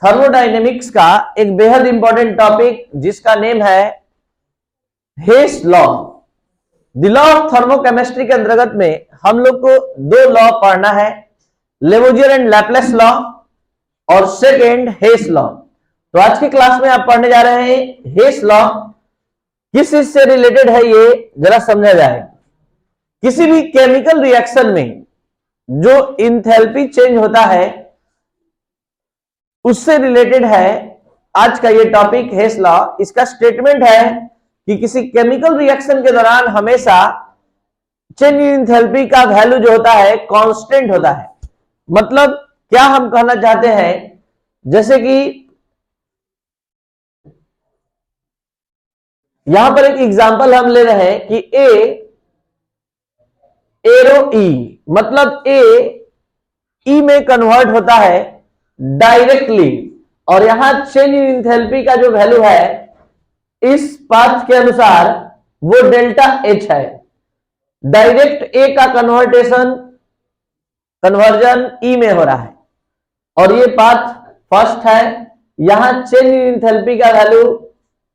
Thermodynamics का एक बेहद इंपॉर्टेंट टॉपिक जिसका नेम है Hess law. The law of thermochemistry के अंतर्गत में हम लोग को दो लॉ पढ़ना है, लेवोजियर एंड लैपलेस लॉ और सेकेंड हेस लॉ। तो आज की क्लास में आप पढ़ने जा रहे हैं हेस लॉ। किस चीज से रिलेटेड है ये जरा समझा जाए। किसी भी केमिकल रिएक्शन में जो इंथैल्पी चेंज होता है उससे रिलेटेड है आज का ये टॉपिक हेस लॉ। इसका स्टेटमेंट है कि किसी केमिकल रिएक्शन के दौरान हमेशा चेंज इन एंथैल्पी का वैल्यू जो होता है कांस्टेंट होता है। मतलब क्या हम कहना चाहते हैं, जैसे कि यहां पर एक एग्जांपल हम ले रहे हैं कि ए एरो ई, मतलब ए ई में कन्वर्ट होता है डायरेक्टली, और यहां चेंज इन एंथैल्पी का जो वैल्यू है इस पाथ के अनुसार वो डेल्टा एच है। डायरेक्ट ए का कन्वर्जन ई में हो रहा है और ये पाथ फर्स्ट है। यहां चेंज इन एंथैल्पी का वैल्यू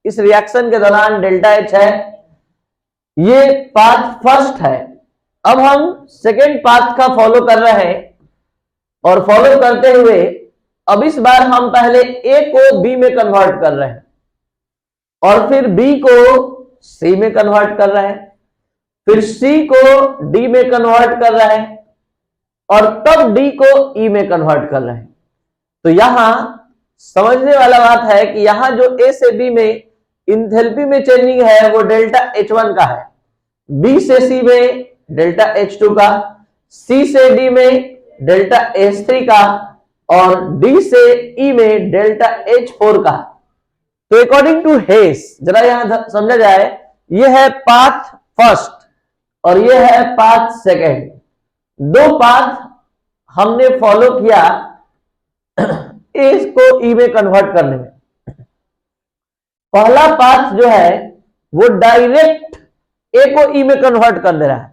इस रिएक्शन के दौरान डेल्टा एच है। ये पाथ फर्स्ट है। अब हम सेकेंड पाथ का फॉलो कर रहे हैं और फॉलो करते हुए अब इस बार हम पहले ए को बी में कन्वर्ट कर रहे हैं और फिर बी को सी में कन्वर्ट कर रहे हैं, फिर सी को डी में कन्वर्ट कर रहे हैं और तब डी को ई में कन्वर्ट कर रहे हैं। तो यहां समझने वाला बात है कि यहां जो ए से बी में इंथैल्पी में चेंजिंग है वो डेल्टा H1 का है, बी से सी में डेल्टा H2 का, सी से डी में डेल्टा H3 का और डी से ई में डेल्टा H4 का। तो अकॉर्डिंग टू हेस, जरा यहां समझा जाए, यह है पाथ फर्स्ट और यह है पाथ सेकेंड। दो पाथ हमने फॉलो किया ए को ई में कन्वर्ट करने में। पहला पाथ जो है वो डायरेक्ट ए को ई में कन्वर्ट कर दे रहा है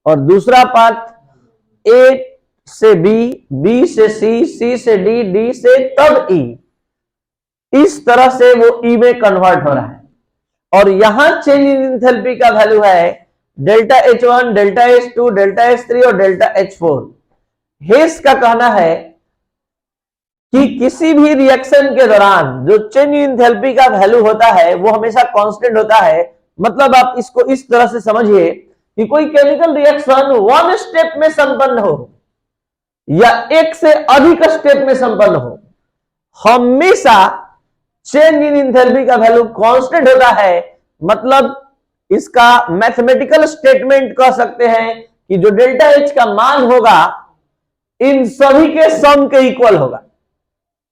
और दूसरा पाथ ए से बी, बी से सी, सी से डी, डी से तब ई, इस तरह से वो ई में कन्वर्ट हो रहा है। और यहां चेंज इन एंथैल्पी का वैल्यू है delta H1, delta H2, delta H3 और डेल्टा H4। हेस का कहना है कि किसी भी रिएक्शन के दौरान जो चेंज इन एंथैल्पी का वैल्यू होता है वो हमेशा कांस्टेंट होता है। मतलब आप इसको इस तरह से समझिए कि कोई केमिकल रिएक्शन वन स्टेप में संपन्न हो या एक से अधिक स्टेप में संपन्न हो, हमेशा चेंज इन एंथैल्पी का वैल्यू कांस्टेंट होता है। मतलब इसका मैथमेटिकल स्टेटमेंट कह सकते हैं कि जो डेल्टा एच का मान होगा इन सभी के सम के इक्वल होगा,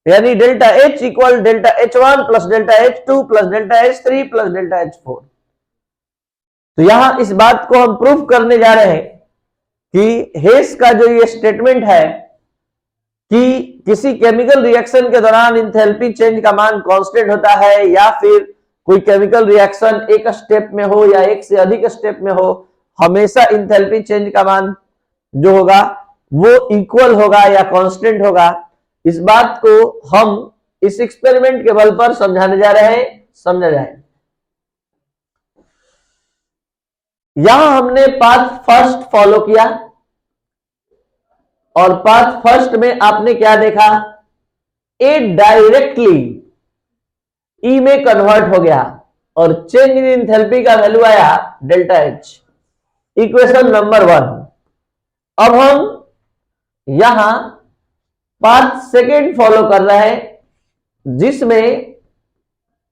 यानी delta H equal delta H1 plus delta H2 plus delta H3 plus delta H4। तो यहां इस बात को हम प्रूफ करने जा रहे हैं कि हेस का जो ये स्टेटमेंट है कि किसी केमिकल रिएक्शन के दौरान इंथैल्पी चेंज का मान कांस्टेंट होता है, या फिर कोई केमिकल रिएक्शन एक स्टेप में हो या एक से अधिक स्टेप में हो, हमेशा इंथैल्पी चेंज का मान जो होगा वो इक्वल होगा या कांस्टेंट होगा। इस बात को हम इस एक्सपेरिमेंट के बल पर समझाने जा रहे हैं। समझा जाए, यहां हमने पाथ फर्स्ट फॉलो किया और पाथ फर्स्ट में आपने क्या देखा, ए डायरेक्टली ई में कन्वर्ट हो गया और चेंज इन एंथैल्पी का वैल्यू आया डेल्टा एच। Equation number 1। अब हम यहां पाथ सेकेंड फॉलो कर रहे हैं जिसमें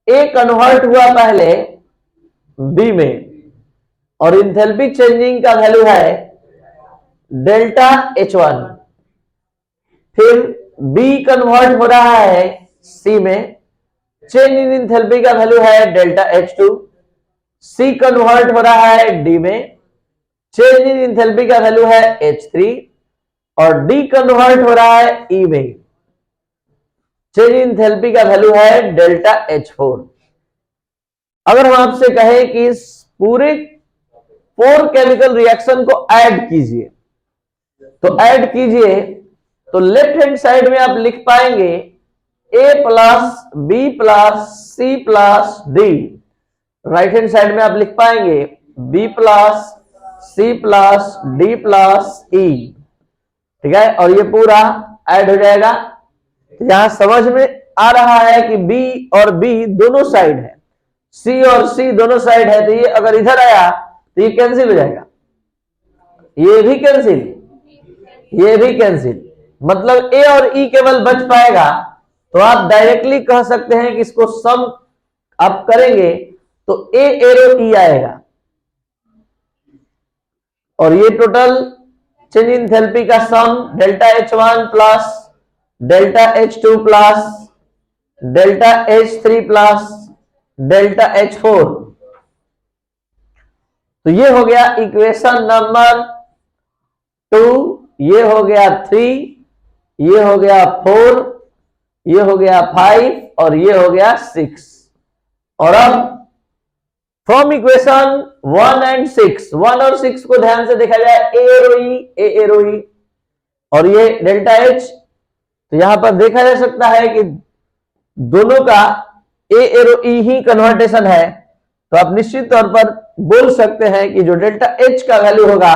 ए कन्वर्ट हुआ पहले बी में और इंथैल्पी चेंजिंग का वैल्यू है डेल्टा H1। फिर बी कन्वर्ट हो रहा है सी में, चेंज इन एंथैल्पी का वैल्यू है डेल्टा H2। सी कन्वर्ट हो रहा है डी में, चेंज इन एंथैल्पी का वैल्यू है H3 और डी कन्वर्ट हो रहा है ई में, चेंज इन एंथैल्पी का वैल्यू है डेल्टा H4। अगर हम आपसे कहें कि इस पूरे 4 केमिकल रिएक्शन को ऐड कीजिए, तो ऐड कीजिए तो लेफ्ट हैंड साइड में आप लिख पाएंगे A plus B plus C plus D, right hand side में आप लिख पाएंगे B plus C plus D plus E, ठीक है, और ये पूरा ऐड हो जाएगा। यहां समझ में आ रहा है कि बी और बी दोनों साइड है, सी और सी दोनों साइड है, तो ये अगर इधर आया तो ये कैंसिल हो जाएगा, ये भी कैंसिल, ये भी कैंसिल, मतलब ए और ई केवल बच पाएगा। तो आप डायरेक्टली कह सकते हैं कि इसको सम आप करेंगे तो ए एरो ई आएगा, और ये टोटल चेंज इन एंथैल्पी का sum delta H1 plus delta H2 plus delta H3 plus delta H4। तो ये हो गया इक्वेशन नंबर 2, ये हो गया 3, ये हो गया 4, ये हो गया 5 और ये हो गया 6। और अब फ्रॉम इक्वेशन 1 एंड 6, 1 और 6 को ध्यान से देखा जाए, ए एरो ई और ये डेल्टा H, तो यहां पर देखा जा सकता है कि दोनों का ए एरो ई ही कन्वर्टेशन है। तो आप निश्चित तौर पर बोल सकते हैं कि जो डेल्टा H का वैल्यू होगा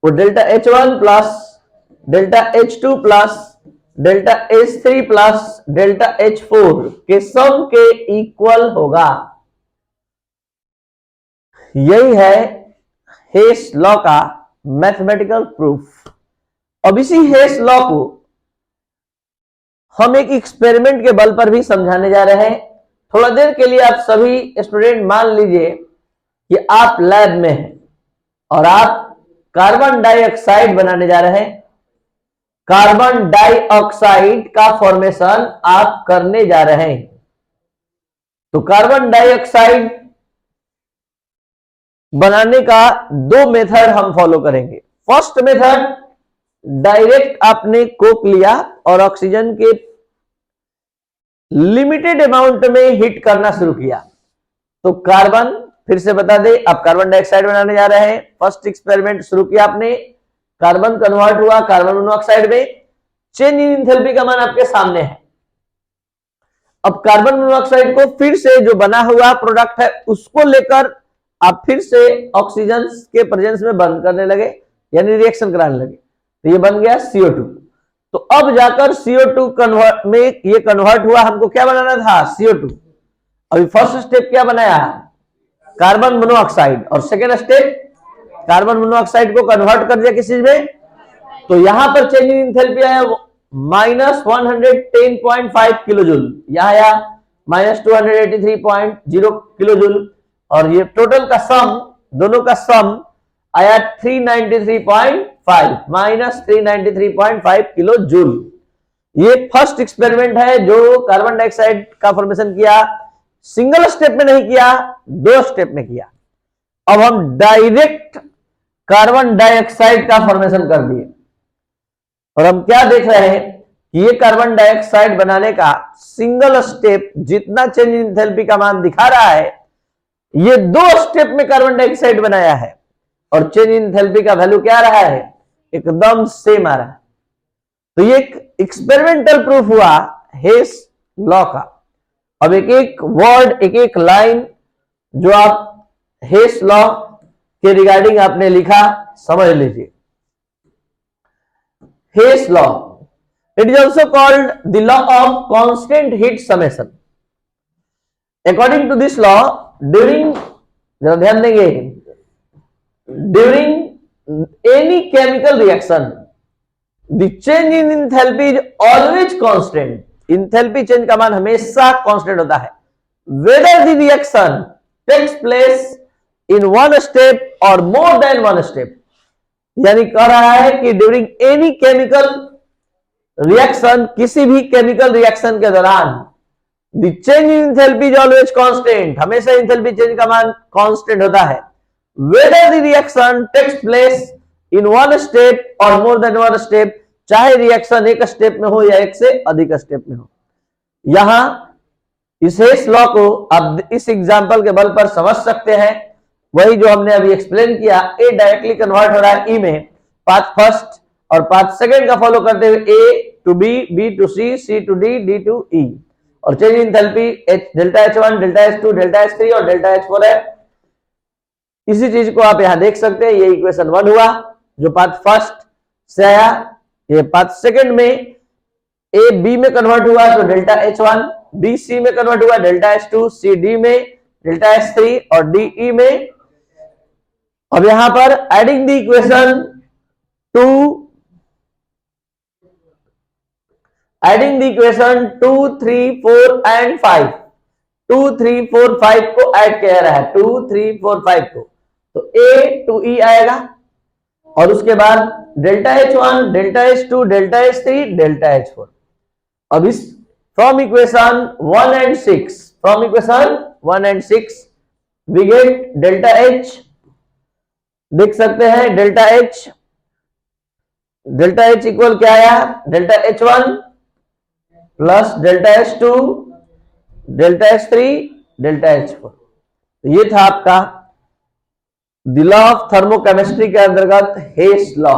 वो delta H1 plus delta H2 plus delta H3 plus delta H4 के सम के इक्वल होगा। यही है हेस लॉ का मैथमेटिकल प्रूफ। अब इसी हेस लॉ को हम एक एक्सपेरिमेंट के बल पर भी समझाने जा रहे हैं। थोड़ा देर के लिए आप सभी स्टूडेंट मान लीजिए कि आप लैब में हैं और आप कार्बन डाइऑक्साइड बनाने जा रहे हैं। कार्बन डाइऑक्साइड का फॉर्मेशन आप करने जा रहे हैं। तो कार्बन डाइऑक्साइड बनाने का 2 मेथड हम फॉलो करेंगे। फर्स्ट मेथड, डायरेक्ट आपने कोक लिया और ऑक्सीजन के लिमिटेड अमाउंट में हिट करना शुरू किया। तो कार्बन, फिर से बता दे, आप कार्बन डाइऑक्साइड बनाने जा रहे हैं। फर्स्ट एक्सपेरिमेंट शुरू किया आपने, कार्बन कन्वर्ट हुआ कार्बन मोनोऑक्साइड में, चेंज इन एंथैल्पी का मान आपके सामने है। अब कार्बन मोनोऑक्साइड को फिर से जो बना हुआ प्रोडक्ट है उसको लेकर आप फिर से ऑक्सीजन के प्रेजेंस में बर्न करने लगे, यानी रिएक्शन कराने लगे। तो ये बन गया CO2। तो अब जाकर CO2 कन्वर्ट में ये कन्वर्ट हुआ, हमको क्या बनाना था, CO2। अभी फर्स्ट स्टेप क्या बनाया, कार्बन मोनोऑक्साइड, और सेकेंड स्टेप कार्बन मोनोऑक्साइड को कन्वर्ट कर दिया किस चीज में। तो यहां पर चेंज इन एंथैल्पी आया -110.5 किलो जूल, यहां आया -283.0 किलो जूल, और ये टोटल का सम, दोनों का सम आया 393.5 -393.5 किलो जूल। ये फर्स्ट एक्सपेरिमेंट है जो कार्बन डाइऑक्साइड का फॉर्मेशन किया, सिंगल स्टेप में नहीं किया, 2 स्टेप में किया। अब हम डायरेक्ट कार्बन डाइऑक्साइड का फॉर्मेशन कर दिए, और हम क्या देख रहे हैं कि ये कार्बन डाइऑक्साइड बनाने का सिंगल स्टेप जितना चेंज इन एंथैल्पी का मान दिखा रहा है, ये 2 स्टेप में कार्बन डाइऑक्साइड बनाया है, और चेंज इन एंथैल्पी का वैल्यू क्या आ रहा है, एकदम सेम आ रहा है। तो ये एक एक्सपेरिमेंटल प्रूफ हुआ हेस लॉ का। अब एक एक वर्ड, एक एक लाइन जो आप हेस लॉ के रिगार्डिंग आपने लिखा, समझ लीजिए। Hess law, it is also called the law of constant heat summation. According to this law, during, जरा ध्यान देंगे, during any chemical reaction the change in enthalpy is always constant. Enthalpy change का मान हमेशा कांस्टेंट होता है, whether the reaction takes place in 1 step और more than 1 step. यानी कह रहा है कि ड्यूरिंग एनी केमिकल रिएक्शन, किसी भी केमिकल रिएक्शन के दौरान the change in enthalpy is always constant, हमेशा एंथैल्पी चेंज का मान कांस्टेंट होता है, whether the reaction takes place in 1 step और मोर देन 1 स्टेप, चाहे रिएक्शन 1 स्टेप में हो या 1 से अधिक स्टेप में हो। यहां इस हेस लॉ को आप इस एग्जांपल के बल पर समझ सकते हैं, वही जो हमने अभी एक्सप्लेन किया। ए डायरेक्टली कन्वर्ट हो रहा है ई में, पाथ फर्स्ट और पाथ सेकेंड का फॉलो करते हुए A to B, B to C, C to D, D to E. और change in enthalpy delta H1, delta H2, delta H3 और डेल्टा H4 है। इसी चीज को आप यहां देख सकते हैं, ये इक्वेशन 1 हुआ जो पाथ फर्स्ट से आया। ये पाथ सेकंड में ए बी में कन्वर्ट हुआ तो डेल्टा H1, बी सी में कन्वर्ट हुआ डेल्टा H2, सी डी में, डेल्टा H3 और डी ई में। अब यहां पर adding the equation 2 adding the equation 2, 3, 4 and 5, 2, 3, 4, 5 को ऐड किया रहा है, 2, 3, 4, 5 को, तो ए टू ई आएगा। और उसके बाद delta H1, delta H2, delta H3, delta H4। अब इस from equation 1 and 6, from equation 1 and 6 we get delta H, देख सकते हैं delta H, delta H equal क्या आया, delta H1 plus delta H2, delta H3, delta H4। तो ये था आपका द लॉ ऑफ थर्मोकेमिस्ट्री के अंतर्गत हेस लॉ।